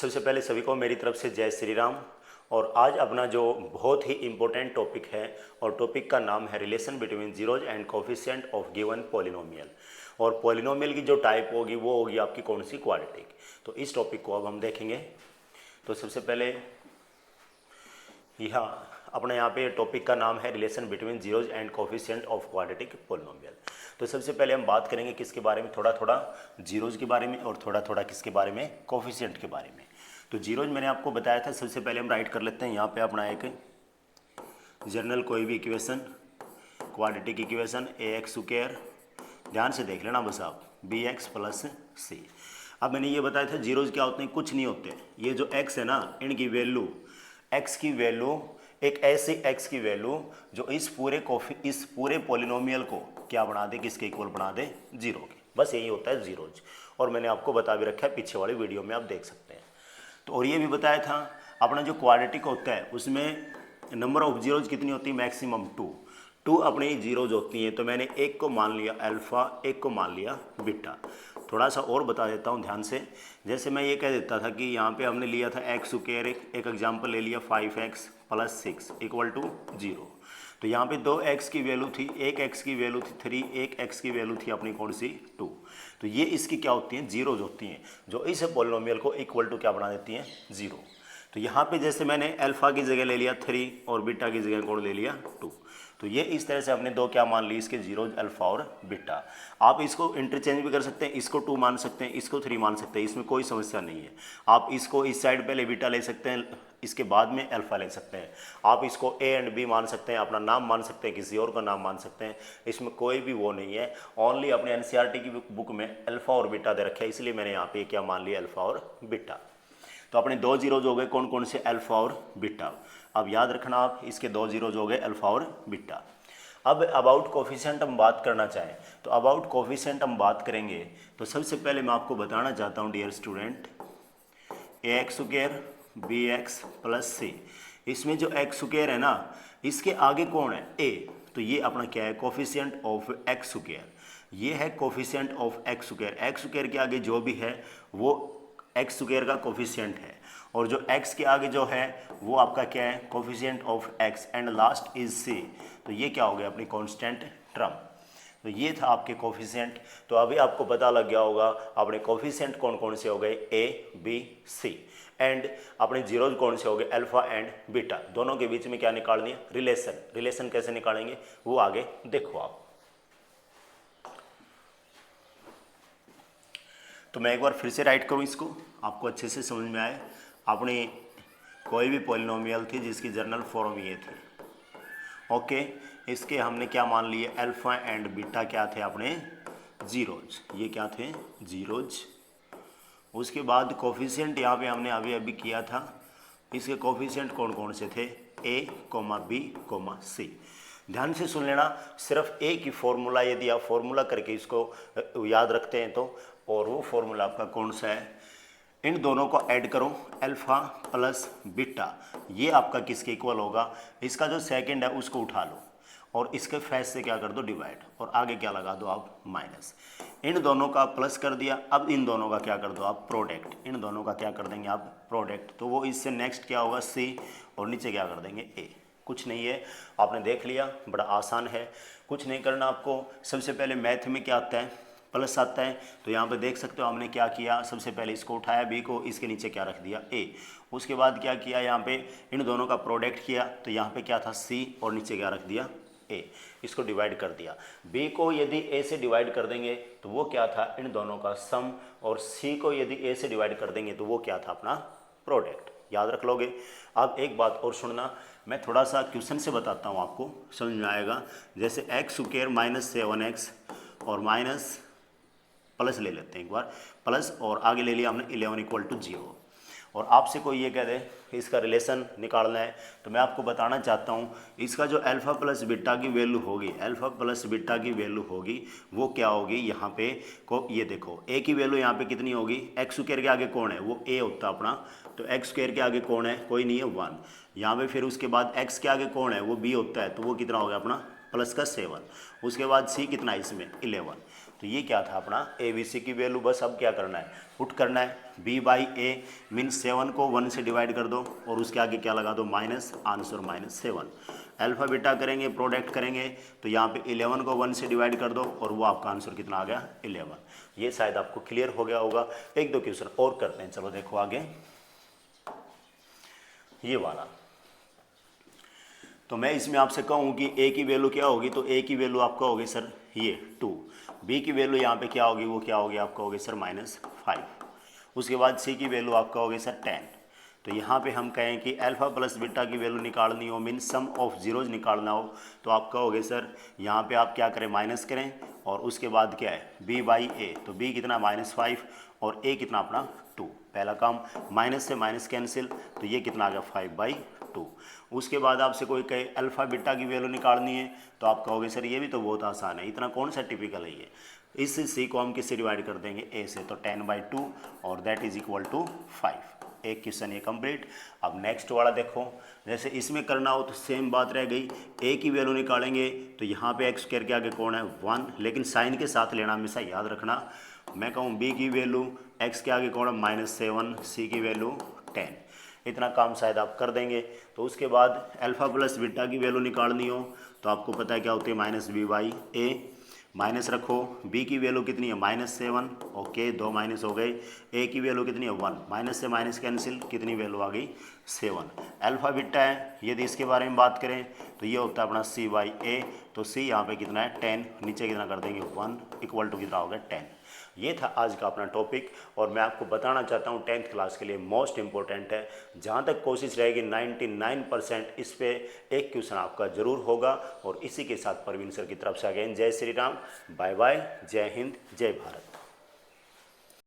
सबसे पहले सभी को मेरी तरफ से जय श्री राम। और आज अपना जो बहुत ही इम्पोर्टेंट टॉपिक है और टॉपिक का नाम है relation between zeros and coefficient of given polynomial. और पॉलिनोमियल की जो टाइप होगी वो होगी आपकी कौन सी, क्वाड्रेटिक। तो इस टॉपिक को अब हम देखेंगे। तो सबसे पहले यहाँ अपने यहाँ पे टॉपिक का नाम है relation between zeros and coefficient of quadratic polynomial. तो सबसे पहले हम बात करेंगे किसके बारे में, थोड़ा थोड़ा जीरोज के बारे में और थोड़ा थोड़ा किसके बारे में, कोफिशिएंट के बारे में। तो जीरोज मैंने आपको बताया था। सबसे पहले हम राइट कर लेते हैं यहाँ पे अपना एक जनरल कोई भी इक्वेशन, क्वाड्रेटिक इक्वेशन ए एक्स स्क्वायर, ध्यान से देख लेना बस आप, बी एक्स प्लस सी। अब मैंने ये बताया था जीरोज क्या होते हैं, कुछ नहीं होते। ये जो एक्स है ना, इनकी वैल्यू, एक्स की वैल्यू, एक ऐसे एक्स की वैल्यू जो इस पूरे पॉलिनोमियल को क्या बना दे, किसके इक्वल बना दे, जीरो के। बस यही होता है जीरोज। और मैंने आपको बता भी रखा है, पीछे वाली वीडियो में आप देख सकते हैं। तो और ये भी बताया था अपना जो क्वाड्रेटिक होता है उसमें नंबर ऑफ जीरोज कितनी होती है, मैक्सिमम टू अपनी जीरोज होती हैं। तो मैंने एक को मान लिया अल्फ़ा, एक को मान लिया बीटा। थोड़ा सा और बता देता हूँ ध्यान से। जैसे मैं ये कह देता था कि यहाँ पे हमने लिया था एक्स स्क्वायर, एक एग्जाम्पल ले लिया 5x + 6 = 0। तो यहाँ पे 2x की वैल्यू थी, एक x की वैल्यू थी 3, एक x की वैल्यू थी अपनी कौन सी, 2। तो ये इसकी क्या होती हैं, जीरोज होती हैं, जो इस पॉलिनोमियल को इक्वल टू क्या बना देती हैं, 0। तो यहाँ पे जैसे मैंने अल्फ़ा की जगह ले लिया 3 और बीटा की जगह कौन ले लिया, 2। तो ये इस तरह से हमने दो क्या मान ली, इसके जीरोज, अल्फ़ा और बीटा। आप इसको इंटरचेंज भी कर सकते हैं, इसको 2 मान सकते हैं, इसको 3 मान सकते हैं, इसमें कोई समस्या नहीं है। आप इसको इस साइड पहले बीटा ले सकते हैं, इसके बाद में अल्फ़ा ले सकते हैं। आप इसको ए एंड बी मान सकते हैं, अपना नाम मान सकते हैं, किसी और का नाम मान सकते हैं, इसमें कोई भी वो नहीं है। ओनली अपने एनसीईआरटी की बुक में अल्फ़ा और बीटा दे रखा है, इसलिए मैंने यहाँ पे क्या मान लिया, अल्फ़ा और बीटा। तो अपने दो जीरोज हो गए कौन कौन से, अल्फ़ा और बीटा। अब याद रखना आप, इसके दो जीरोज हो गए अल्फ़ा और बीटा। अब अबाउट कोफिशिएंट हम बात करना चाहें तो अबाउट कोफिशिएंट हम बात करेंगे तो सबसे पहले मैं आपको बताना चाहता हूँ dear student, a x square b x plus c. इसमें जो एक्स स्क्वायर है ना, इसके आगे कौन है, ए। तो ये अपना क्या है, कोफिशिएंट ऑफ एक्स स्क्वायर। ये है coefficient of x square. X square के आगे जो भी है वो एक्स स्क्वायर का कोफिशिएंट है, और जो x के आगे जो है वो आपका क्या है, coefficient of x, and last is c। तो ये क्या हो गया, अपनी कांस्टेंट टर्म। तो ये था आपके कोफिशिएंट। तो अभी आपको पता लग गया होगा अपने कोफिशिएंट कौन कौन से हो गए, a b c, एंड अपने जीरोज कौन से हो गए, अल्फा एंड बीटा। दोनों के बीच में क्या निकालनी है, रिलेशन। रिलेशन कैसे निकालेंगे वो आगे देखो आप। तो मैं एक बार फिर से राइट करूँ इसको, आपको अच्छे से समझ में आए। अपनी कोई भी पॉलिनोमियल थी जिसकी जर्नल फॉर्म ये थी, ओके। इसके हमने क्या मान लिए, अल्फा एंड बीटा क्या थे अपने, जीरोज। ये क्या थे, जीरोज। उसके बाद कोफिशिएंट यहाँ पे हमने अभी अभी किया था, इसके कोफिशिएंट कौन कौन से थे, a, b, c। ध्यान से सुन लेना, सिर्फ ए की फॉर्मूला यदि आप फॉर्मूला करके इसको याद रखते हैं तो, और वो फॉर्मूला आपका कौन सा है, इन दोनों को ऐड करो, अल्फा प्लस बीटा। ये आपका किसके इक्वल होगा, इसका जो सेकंड है उसको उठा लो और इसके फैस से क्या कर दो, डिवाइड, और आगे क्या लगा दो आप, माइनस। इन दोनों का प्लस कर दिया, अब इन दोनों का क्या कर दो आप, प्रोडक्ट। इन दोनों का क्या कर देंगे आप, प्रोडक्ट। तो वो इससे नेक्स्ट क्या होगा, सी, और नीचे क्या कर देंगे, ए। कुछ नहीं है, आपने देख लिया, बड़ा आसान है, कुछ नहीं करना आपको। सबसे पहले मैथ में क्या आता है, प्लस आता है। तो यहाँ पे देख सकते हो हमने क्या किया, सबसे पहले इसको उठाया बी को, इसके नीचे क्या रख दिया, ए। उसके बाद क्या किया, यहाँ पे इन दोनों का प्रोडक्ट किया, तो यहाँ पे क्या था, सी, और नीचे क्या रख दिया, ए। इसको डिवाइड कर दिया। बी को यदि ए से डिवाइड कर देंगे तो वो क्या था, इन दोनों का सम, और सी को यदि ए से डिवाइड कर देंगे तो वो क्या था, अपना प्रोडक्ट। याद रख लोगे। अब एक बात और सुनना, मैं थोड़ा सा क्वेश्चन से बताता हूँ, आपको समझ में आएगा। जैसे एक्स स्क्वायर -7x और माइनस प्लस ले लेते हैं एक बार, प्लस और आगे ले लिया हमने 11 = 0, और आपसे कोई ये कह दे कि इसका रिलेशन निकालना है, तो मैं आपको बताना चाहता हूँ इसका जो अल्फ़ा प्लस बीटा की वैल्यू होगी, अल्फ़ा प्लस बीटा की वैल्यू होगी वो क्या होगी, यहाँ पे को ये देखो, ए की वैल्यू यहाँ पे कितनी होगी, एक्स स्क्वायर के आगे कौन है, वो ए होता अपना। तो एक्स स्क्वायर के आगे कौन है, कोई नहीं है, 1। यहाँ पे फिर उसके बाद एक्स के आगे कौन है, वो बी होता है, तो वो कितना हो गया अपना, प्लस का 7। उसके बाद सी कितना है इसमें, 11। तो ये क्या था अपना ए बी सी की वैल्यू। बस अब क्या करना है, पुट करना है। b बाई ए मीन्स 7 को 1 से डिवाइड कर दो और उसके आगे क्या लगा दो, माइनस, आंसर -7। अल्फा बीटा करेंगे, प्रोडक्ट करेंगे, तो यहाँ पे 11 को 1 से डिवाइड कर दो और वो आपका आंसर कितना आ गया, 11। ये शायद आपको क्लियर हो गया होगा। एक दो क्वेश्चन और करते हैं, चलो देखो आगे ये वाला। तो मैं इसमें आपसे कहूँ कि a की वैल्यू क्या होगी, तो a की वैल्यू आपका होगी सर ये 2, b की वैल्यू यहाँ पे क्या होगी, वो क्या होगी आपका होगी सर -5। उसके बाद c की वैल्यू आपका होगी सर 10। तो यहाँ पे हम कहें कि अल्फा प्लस बीटा की वैल्यू निकालनी हो, मीन सम ऑफ जीरोज निकालना हो, तो आप कहोगे सर यहाँ पे आप क्या करें, माइनस करें और उसके बाद क्या है b बाई ए, तो b कितना -5 और a कितना अपना 2। पहला काम, माइनस से माइनस कैंसिल, तो ये कितना आ गया 5/2। उसके बाद आपसे कोई कहे अल्फा बीटा की वैल्यू निकालनी है, तो आप कहोगे सर ये भी तो बहुत आसान है, इतना कौन सा टिपिकल है ये। इस c को हम किससे डिवाइड कर देंगे, a से, तो 10/2 और दैट इज इक्वल टू 5। एक क्वेश्चन ये कंप्लीट। अब नेक्स्ट वाला देखो, जैसे इसमें करना हो तो सेम बात रह गई, a की वैल्यू निकालेंगे तो यहाँ पे x स्क्वायर के आगे कौन है 1, लेकिन साइन के साथ लेना, हमेशा याद रखना। मैं कहूँ b की वैल्यू x के आगे कौन है -7, c की वैल्यू 10। इतना काम शायद आप कर देंगे। तो उसके बाद अल्फा प्लस बीटा की वैल्यू निकालनी हो तो आपको पता है क्या होती है, -b बाई ए, माइनस रखो। b की वैल्यू कितनी है -7, ओके, 2 माइनस हो गए। a की वैल्यू कितनी है 1, माइनस से माइनस कैंसिल, कितनी वैल्यू आ गई 7। अल्फा बीटा है, यदि इसके बारे में बात करें तो ये होता है अपना c बाई ए, तो c यहाँ पे कितना है 10, नीचे कितना कर देंगे 1, इक्वल टू कितना होगा 10। ये था आज का अपना टॉपिक और मैं आपको बताना चाहता हूँ 10th क्लास के लिए मोस्ट इंपॉर्टेंट है। जहाँ तक कोशिश रहेगी 99% इस पे एक क्वेश्चन आपका जरूर होगा। और इसी के साथ परवीन सर की तरफ से अगेन जय श्री राम, बाय बाय, जय हिंद, जय भारत।